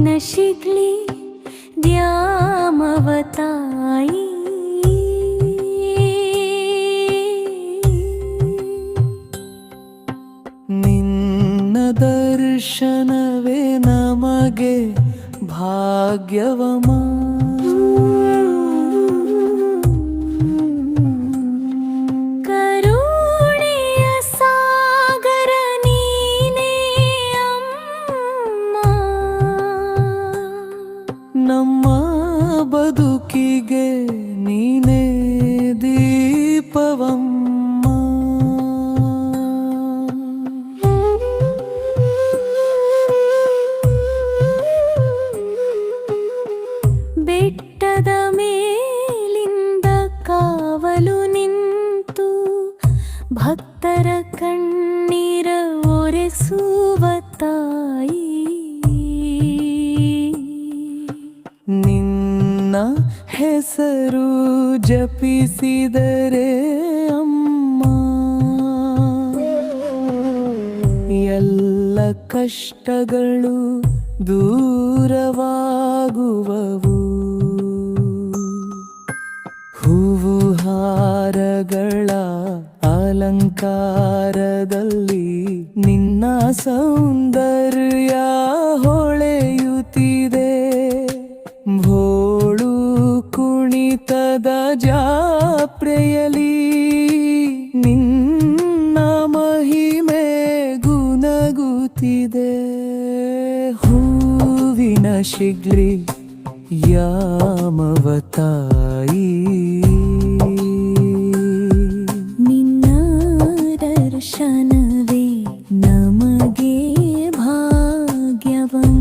ಶಿಗ್ಲಿ ದ್ಯಾಮವತಾಯಿ ನಿನ್ನ ದರ್ಶನವೇ ನಮಗೆ ಭಾಗ್ಯವಮ ನಮ್ಮ ಬದುಕಿಗೆ ನೀನೇ ದೀಪವಮ್ಮ. ಬೆಟ್ಟದ ಮೇಲಿಂದ ಕಾವಲು ನಿಂತು ಭಕ್ತರ ಕಣ್ಣೀರ ಒರೆಸುವ ತಾಯಿ ನಿನ್ನ ಹೆಸರು ಜಪಿಸಿದರೆ ಅಮ್ಮ ಎಲ್ಲ ಕಷ್ಟಗಳು ದೂರವಾಗುವವು. ಹೂವು ಹಾರಗಳ ಅಲಂಕಾರದಲ್ಲಿ ನಿನ್ನ ಸೌಂದರ್ಯ ಹೊಳೆಯುತ್ತಿದೆ. ಭೋಳು ಕುಣಿತದ ಜಾತ್ರೆಯಲ್ಲಿ ನಿನ್ನ ಮಹಿಮೆ ಗುನಗುತ್ತಿದೆ. ಹೂವಿನ ಶಿಗ್ಲಿ ಯಾಮವತಾಯಿ ನಿನ್ನ ದರ್ಶನವೇ ನಮಗೆ ಭಾಗ್ಯವಂ.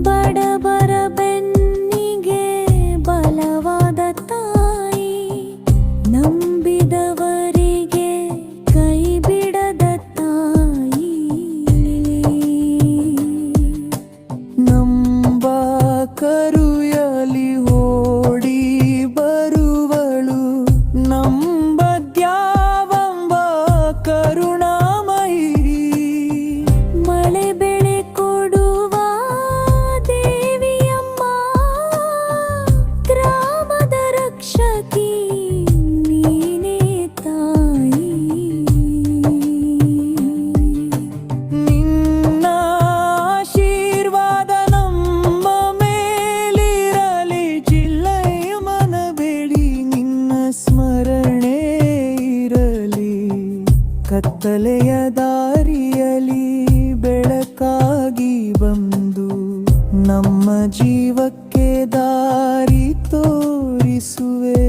ಬಡವರ ಬೆನ್ನಿಗೆ ಬಲವಾದ ತಾಯಿ, ನಂಬಿದವರಿಗೆ ಕೈ ಬಿಡದ ತಾಯಿ. ನಂಬ ಕರುಯಲಿ ಓಡಿ ಬರುವಳು ನಂಬದ್ಯಾವಂಬ ಕರುಣಾಮಯಿ. ಮಳೆ ಬೆಳೆ ಕೊಡುವ ದೇವಿಯಮ್ಮ, ಗ್ರಾಮದ ರಕ್ಷಕಿ ನೀನೇ ತಾಯಿ. ನಿನ್ನ ಆಶೀರ್ವಾದ ನಮ್ಮ ಮೇಲಿರಲಿ. ಜಿಲ್ಲೆಯ ಮನಬೇಡಿ ನಿನ್ನ ಸ್ಮರಣೆ ಇರಲಿ. ಕತ್ತಲೆಯ ದಾರಿಯಲಿ ಬೆಳಕಾಗಿ ಬಂದು ನಮ್ಮ ಜೀವಕ್ಕೆ ದಾರಿ ತೋರಿಸುವೆ.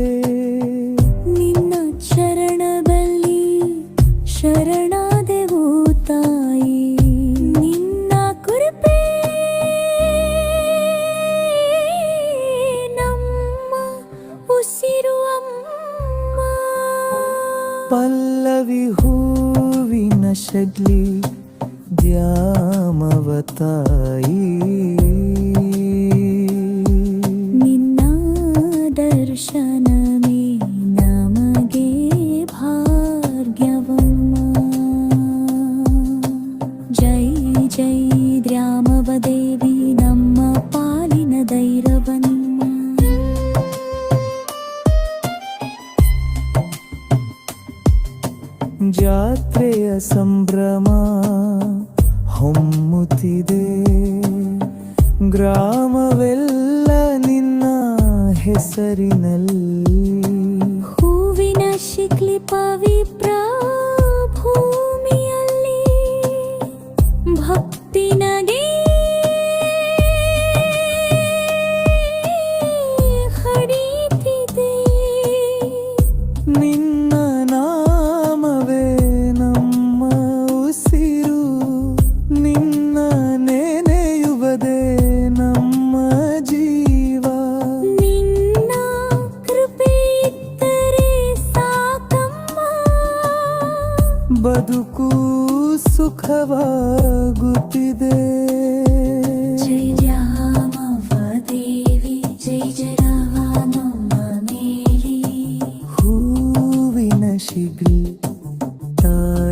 ನಿನ್ನ ಚರಣದಲ್ಲಿ ಶರಣಾದೆವು ತಾಯಿ. ನಿನ್ನ ಕೃಪೆ ನಮ್ಮ ಉಸಿರು ಅಮ್ಮ. ಪಲ್ಲವಿ ಹೂವಿನ ಶಗ್ಲಿ ದ್ಯಾಮವತಾಯಿ ನಿನ್ನ ದರ್ಶನವೇ ನಮಗೆ ಭಾಗ್ಯವಮ್ಮ. ಜೈ ಜೈ ದ್ಯಾಮವದೇವಿ ನಮ್ಮ ಪಾಲಿನ ಧೈರ್ಯವಮ್ಮ. ಜಾತ್ರೆಯ ಸಂಭ್ರಮ ಹೊಮ್ಮುತ್ತಿದೆ. ಗ್ರಾಮವೆಲ್ಲ ನಿನ್ನ ಹೆಸರಿನಲ್ಲಿ. ಹೂವಿನ ಶಿಗ್ಲಿ ಪವಿತ್ರ ಭೂಮಿಯಲ್ಲಿ ಭಕ್ತಿ ನದಿ ಹರಿಯುತ್ತಿದೆ. ನಿನ್ನ ನಾಮವೇ ನಮ್ಮ ಉಸಿರು. ನಿನ್ನ ನೆನೆಯುವುದೇ ನಮ್ಮ ಜೀವ. ನಿನ್ನ ಕೃಪೆ ಇದ್ದರೆ ಸಾಕಮ್ಮ. ಸಾಗುತ್ತಿದೆ. ಜೈ ದ್ಯಾಮವ್ವ ದೇವಿ ಜೈ ಜರವ ನಮ್ಮ ಮೇಲಿ ಹೂವಿನ ಶಿಗ್ಲಿ ತಾಯಿ